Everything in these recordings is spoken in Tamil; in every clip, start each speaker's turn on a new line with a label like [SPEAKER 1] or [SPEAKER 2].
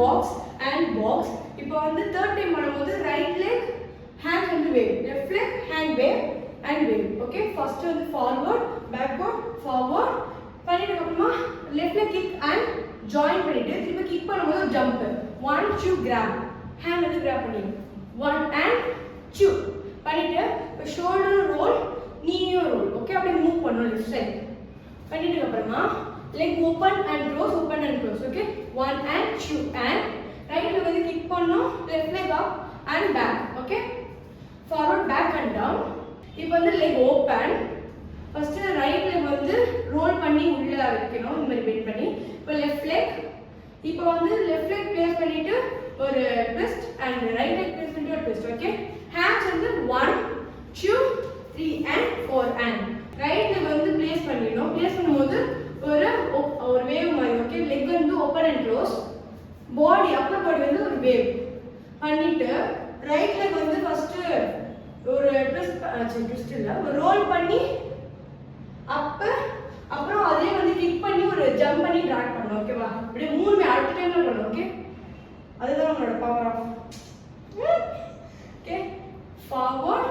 [SPEAKER 1] box and box. இப்போ வந்து third time பண்ணும்போது right leg hand வந்து wave, left leg hand wave and wave. Okay, first வந்து forward, backward, forward. பண்ணிட்டு அப்புறமா left leg kick and join பண்ணிட்டு திரும்ப kick பண்ணும்போது jump. 1 2 grab. hand வந்து grab பண்ணி 1 and 2 பண்ணிட்டு shoulder roll, knee roll. Okay, அப்படியே move பண்ணனும் left side. பண்ணிட்டு அப்புறமா leg open and close, open and close. Okay, 1 and 2 and right leg வந்து kick பண்ணனும், left leg up and back. Okay, forward, back and down. இப்போ வந்து leg open. first right leg வந்து roll பண்ணி உள்ள வைக்கணும், இந்த மாதிரி bend பண்ணி. இப்போ left leg, இப்போ வந்து left leg place பண்ணிட்டு ஒரு twist and right leg place பண்ணிட்டு ஒரு twist. Okay, hands வந்து 1 2 3 and 4 and right leg வந்து place பண்ணிடணும். place பண்ணும்போது ஒரு wave மாதிரி. Okay, leg வந்து open and close, body upper body வந்து ஒரு wave பண்ணிட்டு right leg வந்து first ஒரு twist இல்ல ஒரு roll பண்ணி up, அப்புறம் அதே வந்து கிக் பண்ணி ஒரு ஜம்ப் பண்ணி ட்ராக் பண்ணனும். ஓகேவா, அப்படியே மூணுமே அட் டைம்ல பண்ணனும். ஓகே, அதுதான் நம்மளோட பவர் ஆஃப். ஓகே, ஃபார்வர்ட்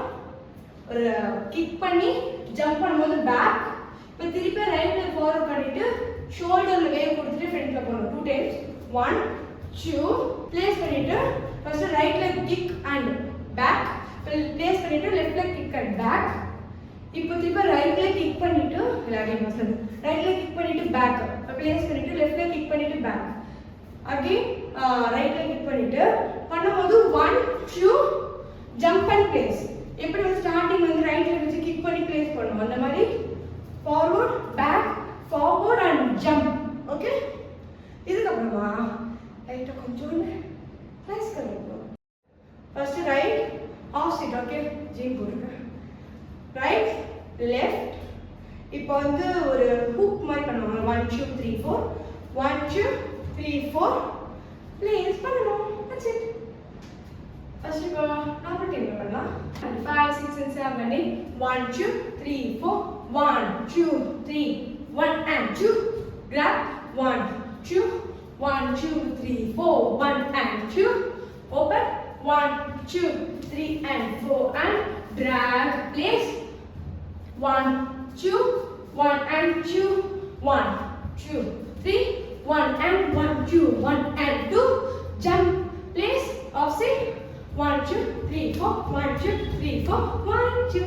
[SPEAKER 1] ஒரு கிக் பண்ணி ஜம்ப் பண்ணும்போது பேக். இப்போ திருப்பி ரைட் leg ஃபார்வர்ட் பண்ணிட்டு ஷோல்டர்ல வேவ் கொடுத்துட்டு ஃப்ரண்ட்ல போறோம் 2 டைம்ஸ். 1 2 பிளேஸ் பண்ணிட்டு first right leg kick and back, place பண்ணிட்டு left leg kick and back. இப்போ திருப்பி ரைட் leg கிக் பண்ணிட்டு again muscle right leg kick பண்ணிட்டு பேக், பிளேஸ் பண்ணிட்டு லெஃப்ட் leg கிக் பண்ணிட்டு back. Again right leg kick பண்ணிட்டு பண்ணும்போது 1 2 ஜம்ப் அண்ட் பிளேஸ். எப்படி வந்து ஸ்டார்டிங் வந்து ரைட் leg வச்சு கிக் பண்ணி பிளேஸ் பண்ணுவோம், அந்த மாதிரி forward back forward and jump. Okay, இதுக்கு அப்புறமா ரைட்ட கொஞ்சம் ப்ளஸ் பண்ணிப்போம். First right off side. Okay, ஜீன் போடுங்க. Right left. இப்போ வந்து ஒரு ஹூக் மாதிரி பண்ணுவாங்க. 1 2 3 4 1 2 3 4 ப்ளேஸ் பண்ணணும். That's it. ஃபர்ஸ்ட் இப்போ நார்மல் டைம்ல பண்ணலாம். 5 6 and 7 8 1 2 3 4 1 2 3 1 and 2 grab 1 2 1 2 3 4 1 and 2 open 1 2 3 and 4 and drag place 1 2 1 and 2 1 2 3 1 and 1 2 1 and 2 jump place offset 1 2 3 4 1 2 3 4 1 2